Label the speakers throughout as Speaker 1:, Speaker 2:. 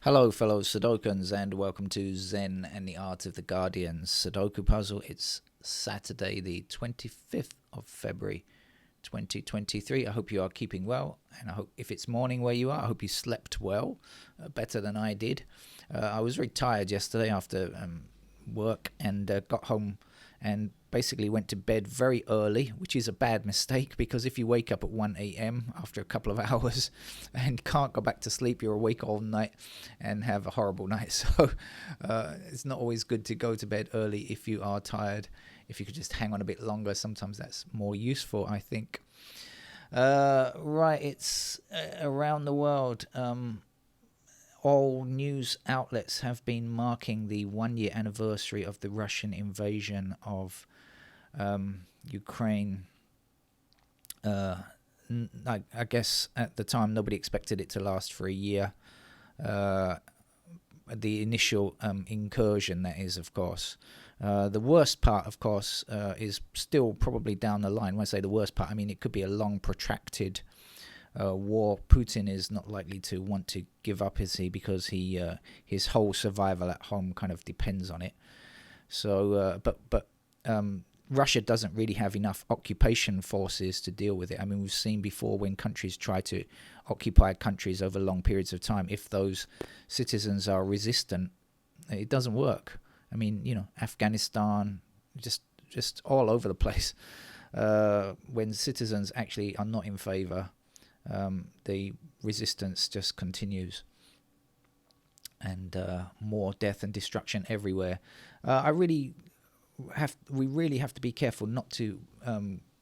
Speaker 1: Hello, fellow Sudokans, and welcome to Zen and the Art of the Guardian's Sudoku puzzle. It's Saturday, the 25th of February, 2023. I hope you are keeping well, and I hope if it's morning where you are, I hope you slept well, better than I did. I was very tired yesterday after work and got home and basically went to bed very early, which is a bad mistake because if you wake up at 1 a.m. after a couple of hours and can't go back to sleep, you're awake all night and have a horrible night. So it's not always good to go to bed early if you are tired. If you could just hang on a bit longer, sometimes that's more useful, I think. Right, it's around the world. All news outlets have been marking the 1-year anniversary of the Russian invasion of Ukraine. I guess at the time nobody expected it to last for a year. The initial incursion, that is, of course. The worst part, of course, is still probably down the line. When I say the worst part, I mean it could be a long, protracted war. Putin is not likely to want to give up, is he? Because his whole survival at home kind of depends on it. So, but Russia doesn't really have enough occupation forces to deal with it. I mean, we've seen before when countries try to occupy countries over long periods of time, if those citizens are resistant, it doesn't work. I mean, Afghanistan, just all over the place. When citizens actually are not in favor, the resistance just continues, and more death and destruction everywhere. We really have to be careful not to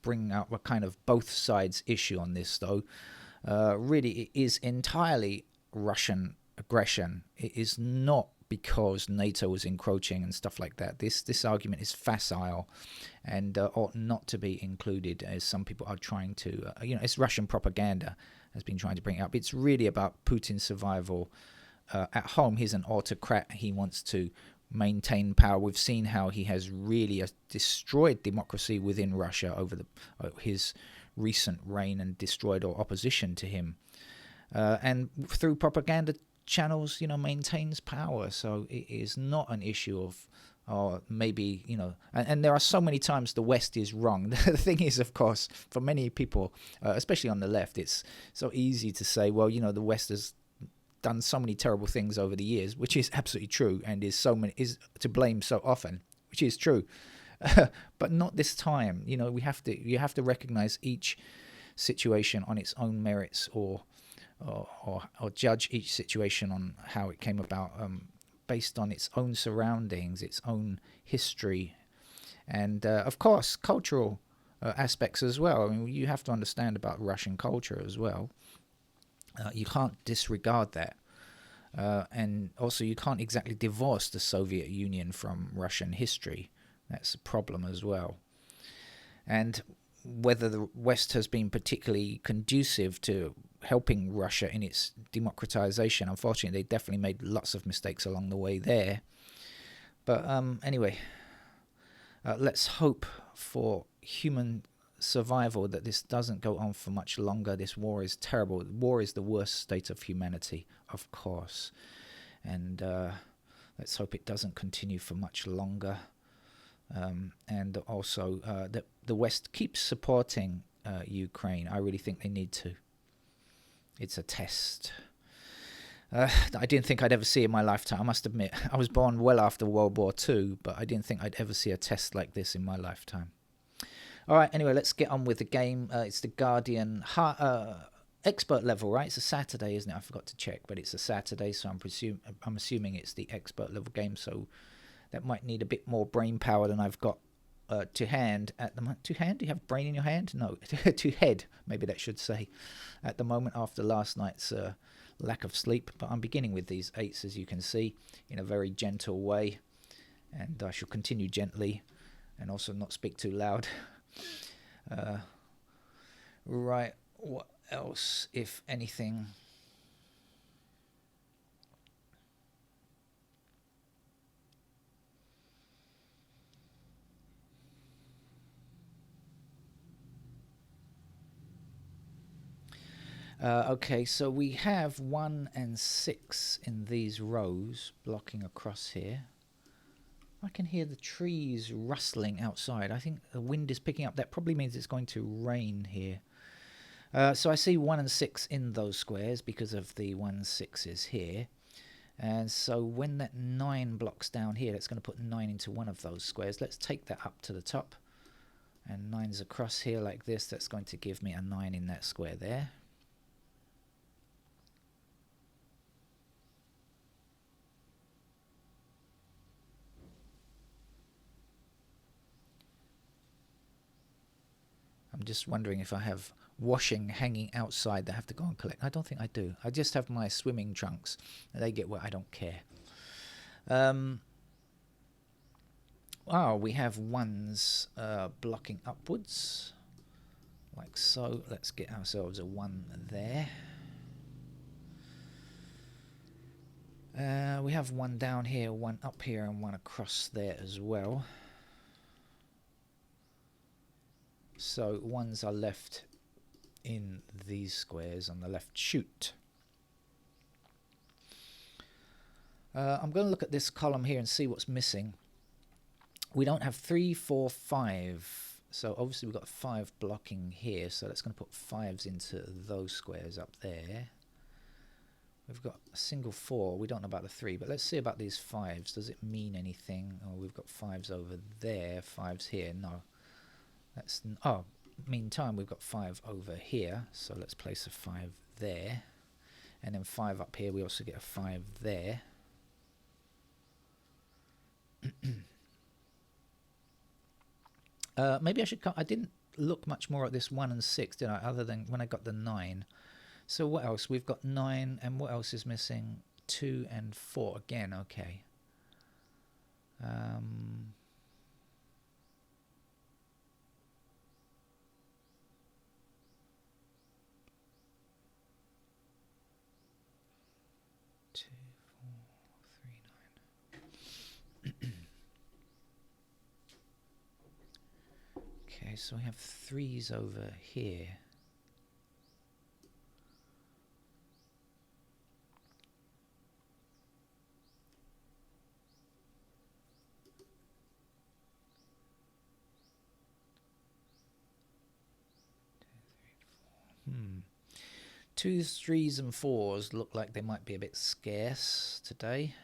Speaker 1: bring out a kind of both sides issue on this, though. Really, it is entirely Russian aggression. It is not because NATO was encroaching and stuff like that. This argument is facile and ought not to be included, as some people are trying to. It's Russian propaganda has been trying to bring it up. It's really about Putin's survival at home. He's an autocrat. He wants to maintain power. We've seen how he has really destroyed democracy within Russia over his recent reign and destroyed all opposition to him. And through propaganda channels, maintains power. So it is not an issue of, or maybe, and there are so many times the West is wrong. The thing is, of course, for many people, especially on the left, it's so easy to say, well, the West has done so many terrible things over the years, which is absolutely true, and is to blame so often, which is true, but not this time. You have to recognize each situation on its own merits, or judge each situation on how it came about, based on its own surroundings, its own history, and of course cultural aspects as well. I mean, you have to understand about Russian culture as well. You can't disregard that. And also you can't exactly divorce the Soviet Union from Russian history. That's a problem as well. And whether the West has been particularly conducive to helping Russia in its democratization, unfortunately, they definitely made lots of mistakes along the way there. But anyway, let's hope for human survival, that this doesn't go on for much longer. This war is terrible. War is the worst state of humanity, of course, and let's hope it doesn't continue for much longer. And also that the West keeps supporting Ukraine. I really think they need to. It's a test. I didn't think I'd ever see in my lifetime. I must admit, I was born well after World War II, but I didn't think I'd ever see a test like this in my lifetime. All right, anyway, let's get on with the game. It's the Guardian expert level, right? It's a Saturday, isn't it? I forgot to check, but it's a Saturday, so I'm assuming it's the expert level game, so that might need a bit more brain power than I've got to hand at the moment. To hand? Do you have brain in your hand? No, to head, maybe that should say, at the moment after last night's lack of sleep. But I'm beginning with these 8s, as you can see, in a very gentle way, and I shall continue gently and also not speak too loud. Right, what else, if anything? Okay, so we have 1 and 6 in these rows blocking across here. I can hear the trees rustling outside. I think the wind is picking up. That probably means it's going to rain here. So I see 1 and 6 in those squares because of the 1 6s here. And so when that 9 blocks down here, that's going to put 9 into one of those squares. Let's take that up to the top. And 9's across here like this. That's going to give me a 9 in that square there. I'm just wondering if I have washing hanging outside that I have to go and collect. I don't think I do. I just have my swimming trunks. They get wet. I don't care. We have 1s blocking upwards. Like so. Let's get ourselves a 1 there. We have 1 down here, 1 up here, and 1 across there as well. So 1s are left in these squares on the left shoot. I'm going to look at this column here and see what's missing. We don't have 3, 4, 5. So obviously we've got 5 blocking here. So that's going to put 5s into those squares up there. We've got a single 4. We don't know about the 3, but let's see about these 5s. Does it mean anything? Oh, we've got 5s over there, 5s here. No. That's meantime we've got 5 over here, so let's place a 5 there, and then 5 up here. We also get a 5 there. Maybe I should I didn't look much more at this 1 and 6, did I, other than when I got the 9. So what else? We've got 9, and what else is missing? 2 and 4 again. Okay. 2, 4, 3, 9. Okay, so we have 3s over here. Twos, 3s, and 4s look like they might be a bit scarce today.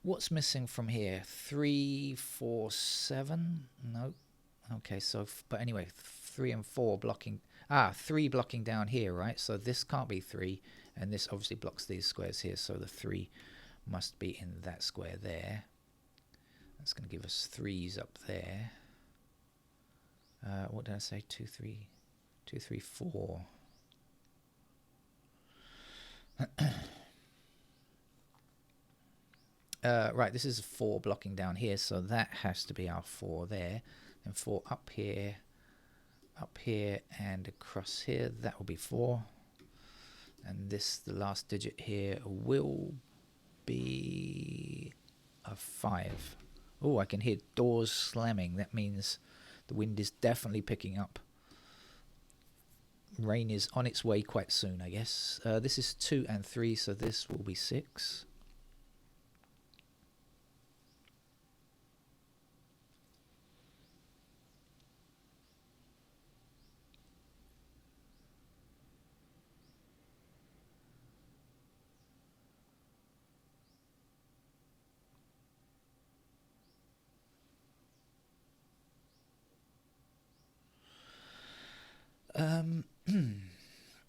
Speaker 1: What's missing from here? 3, 4, 7? No. Okay, so, but anyway, 3 and 4 blocking. 3 blocking down here, right? So this can't be 3, and this obviously blocks these squares here, so the 3 must be in that square there. That's going to give us 3s up there. What did I say? 2, 3, 2, 3, 4. Right, this is 4 blocking down here, so that has to be our 4 there. And 4 up here, and across here. That will be 4. And this, the last digit here, will be a 5. Oh, I can hear doors slamming. That means the wind is definitely picking up. Rain is on its way quite soon, I guess. This is 2 and 3, so this will be 6.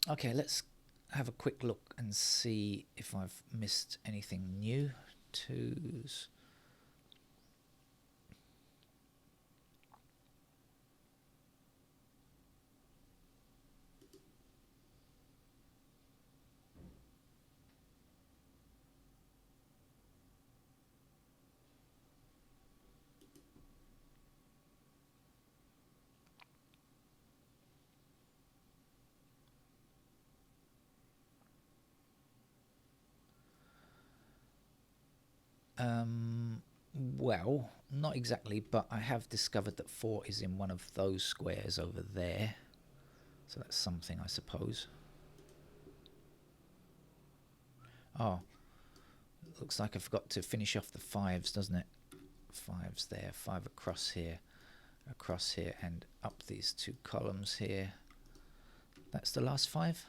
Speaker 1: Okay, let's have a quick look and see if I've missed anything new. 2s. Well, not exactly, but I have discovered that 4 is in one of those squares over there. So that's something, I suppose. Oh, looks like I forgot to finish off the 5s, doesn't it? 5's there, 5 across here, and up these 2 columns here. That's the last 5.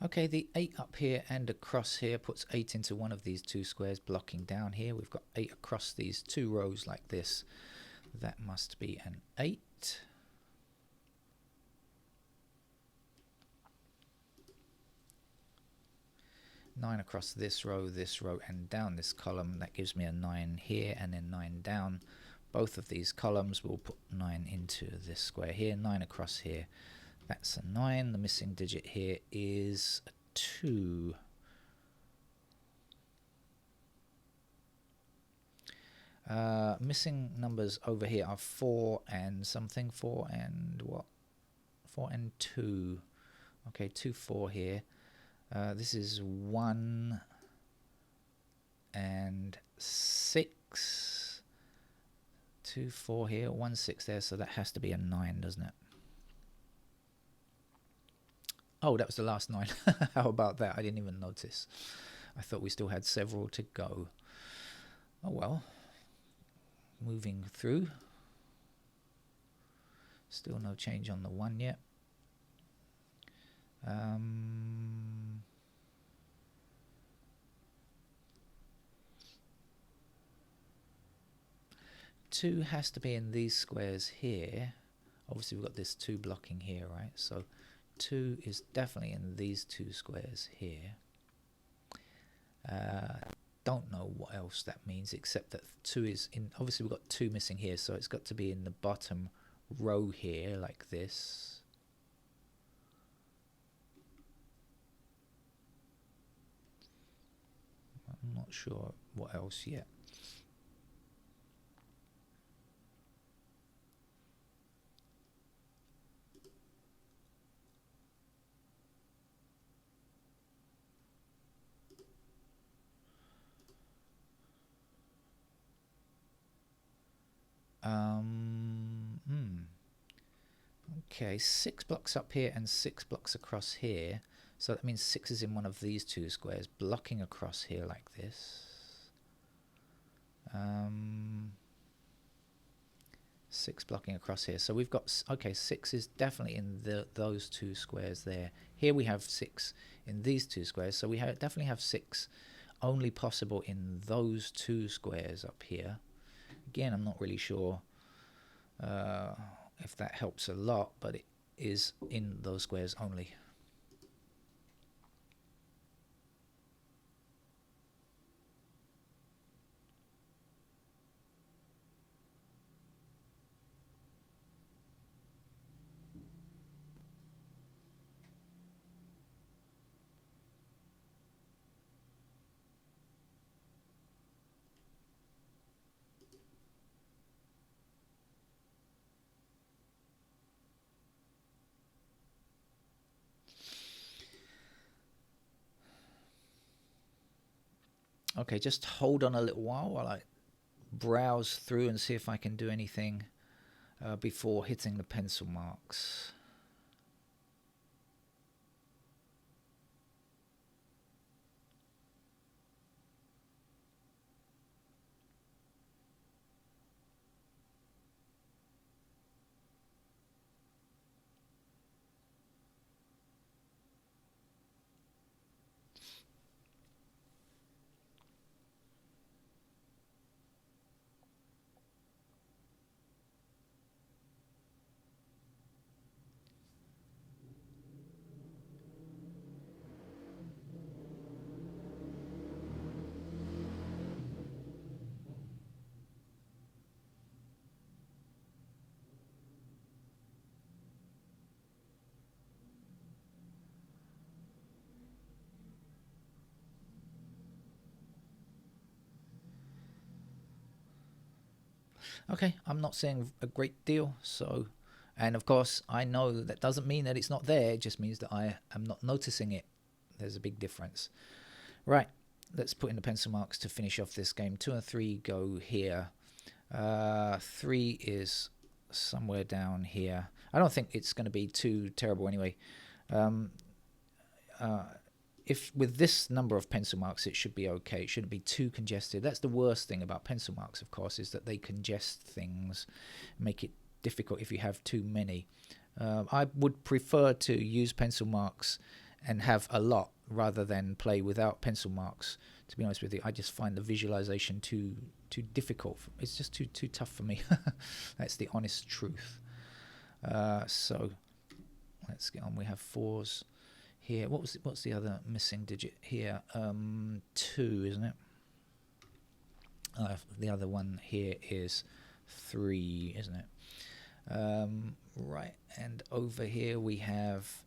Speaker 1: Okay, the 8 up here and across here puts 8 into one of these 2 squares blocking down here. We've got 8 across these 2 rows like this. That must be an 8. Nine across this row, and down this column. That gives me a 9 here and then 9 down. Both of these columns will put 9 into this square here. 9 across here. That's a 9. The missing digit here is a 2. Missing numbers over here are 4 and something. 4 and what? 4 and 2. Okay, 2, 4 here. This is 1 and 6. 2, 4 here. 1, 6 there. So that has to be a 9, doesn't it? Oh, that was the last 9. How about that? I didn't even notice. I thought we still had several to go. Oh well. Moving through. Still no change on the 1 yet. 2 has to be in these squares here. Obviously we've got this 2 blocking here, right? So 2 is definitely in these 2 squares here. Don't know what else that means, except that 2 is in. Obviously we've got 2 missing here, so it's got to be in the bottom row here, like this. I'm not sure what else yet. Okay, 6 blocks up here and 6 blocks across here. So that means 6 is in one of these 2 squares, blocking across here like this. 6 blocking across here. So we've got, okay, 6 is definitely in those 2 squares there. Here we have 6 in these 2 squares. So we definitely have 6 only possible in those 2 squares up here. Again, I'm not really sure if that helps a lot, but it is in those squares only. Okay, just hold on a little while I browse through and see if I can do anything before hitting the pencil marks. Okay, I'm not saying a great deal, so, and of course I know that doesn't mean that it's not there, it just means that I am not noticing it. There's a big difference. Right, let's put in the pencil marks to finish off this game. 2 and 3 go here. 3 is somewhere down here. I don't think it's going to be too terrible anyway. If with this number of pencil marks, it should be okay. It shouldn't be too congested. That's the worst thing about pencil marks, of course, is that they congest things, make it difficult if you have too many. I would prefer to use pencil marks and have a lot rather than play without pencil marks. To be honest with you, I just find the visualization too difficult. It's just too tough for me. That's the honest truth. So let's get on. We have 4s here. What's the other missing digit here? 2, isn't it? The other one here is 3, isn't it? Right, and over here we have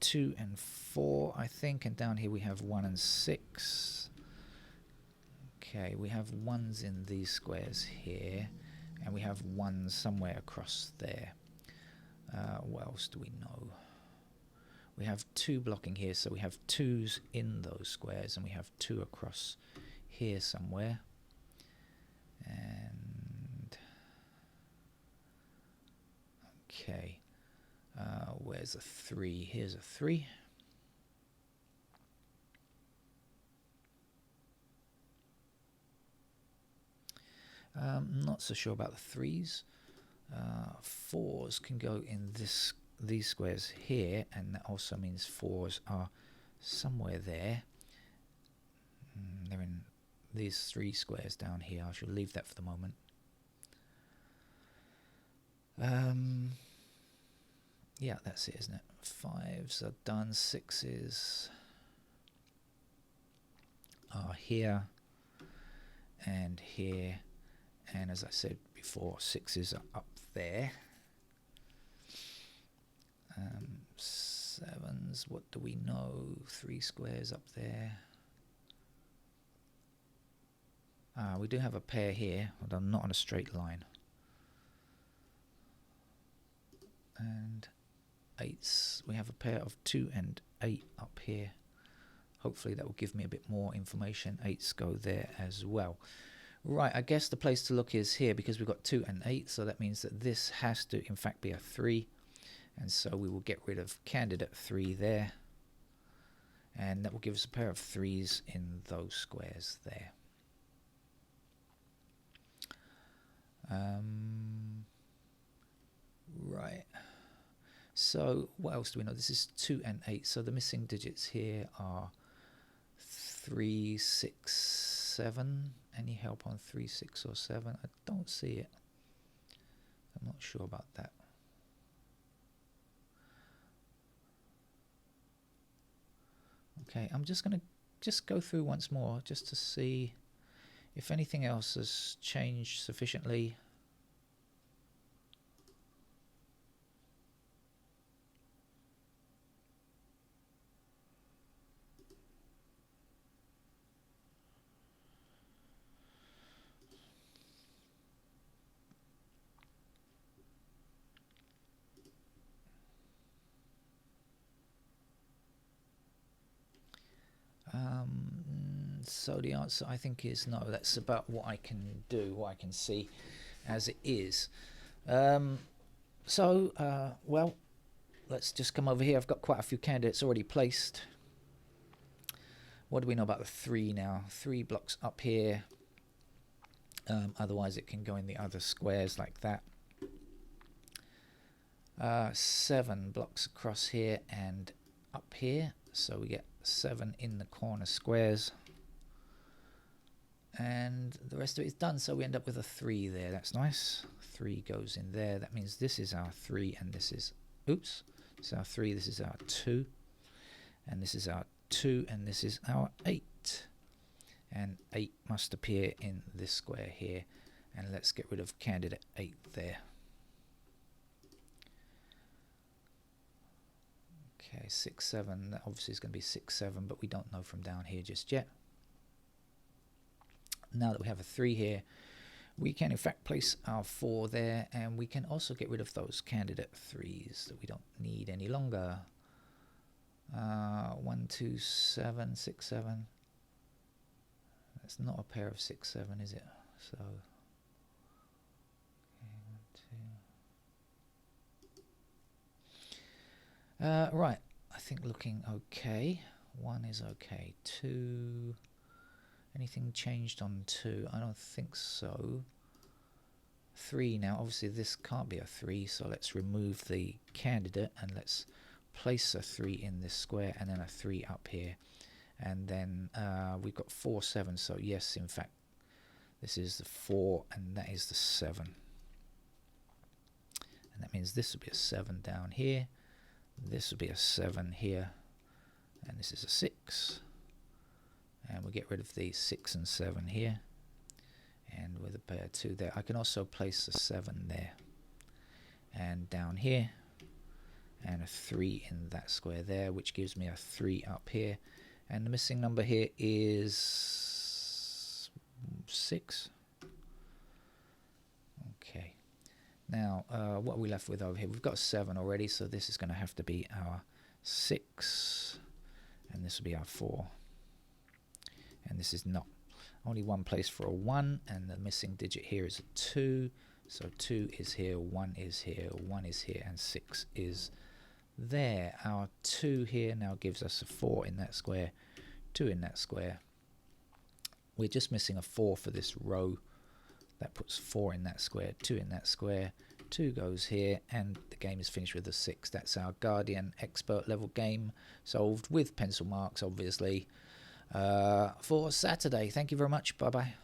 Speaker 1: 2 and 4, I think, and down here we have 1 and 6. Okay, we have 1s in these squares here, and we have 1s somewhere across there. What else do we know? We have 2 blocking here, so we have 2s in those squares, and we have 2 across here somewhere. And okay, where's a 3? Here's a 3. Not so sure about the 3s. 4s can go in these squares here, and that also means 4s are somewhere there. They're in these 3 squares down here. I shall leave that for the moment. Yeah, that's it, isn't it? 5s are done. 6s are here and here, and as I said before, 6s are up there. 7s, what do we know? 3 squares up there. We do have a pair here, although not on a straight line. And 8s, we have a pair of 2 and 8 up here. Hopefully that will give me a bit more information. 8s go there as well. Right, I guess the place to look is here, because we've got 2 and 8, so that means that this has to in fact be a 3. And so we will get rid of candidate 3 there. And that will give us a pair of 3s in those squares there. Right. So what else do we know? This is 2 and 8. So the missing digits here are 3, 6, 7. Any help on 3, 6, or 7? I don't see it. I'm not sure about that. Okay, I'm just going to go through once more just to see if anything else has changed sufficiently. So the answer, I think, is no. That's about what I can do, what I can see as it is. Well, let's just come over here. I've got quite a few candidates already placed. What do we know about the 3 now? 3 blocks up here. Otherwise, it can go in the other squares like that. 7 blocks across here and up here. So we get 7 in the corner squares. And the rest of it is done, so we end up with a 3 there. That's nice. 3 goes in there. That means this is our 3, and this is, oops, this is our 3, this is our 2, and this is our 2, and this is our 8. And 8 must appear in this square here. And let's get rid of candidate 8 there. Okay, 6, 7. That obviously is going to be 6, 7, but we don't know from down here just yet. Now that we have a 3 here, we can in fact place our 4 there, and we can also get rid of those candidate 3s that we don't need any longer. 1, 2, 7, 6, 7. That's not a pair of 6, 7, is it? So, okay, 1, 2. Right, I think looking okay. 1 is okay. 2. Anything changed on 2? I don't think so. 3 now. Obviously, this can't be a 3, so let's remove the candidate and let's place a 3 in this square and then a 3 up here. And then we've got 4, 7. So yes, in fact, this is the 4 and that is the 7. And that means this would be a 7 down here. This would be a 7 here. And this is a 6. And we'll get rid of the 6 and 7 here. And with a pair of 2 there. I can also place a 7 there. And down here. And a 3 in that square there, which gives me a 3 up here. And the missing number here is 6. Okay. Now, what are we left with over here? We've got 7 already, so this is going to have to be our 6. And this will be our 4. And this is not. Only one place for a 1, and the missing digit here is a 2. So 2 is here, 1 is here, 1 is here, and 6 is there. Our 2 here now gives us a 4 in that square, 2 in that square. We're just missing a 4 for this row. That puts 4 in that square, 2 in that square, 2 goes here, and the game is finished with a 6. That's our Guardian expert level game, solved with pencil marks, obviously, for Saturday. Thank you very much. Bye-bye.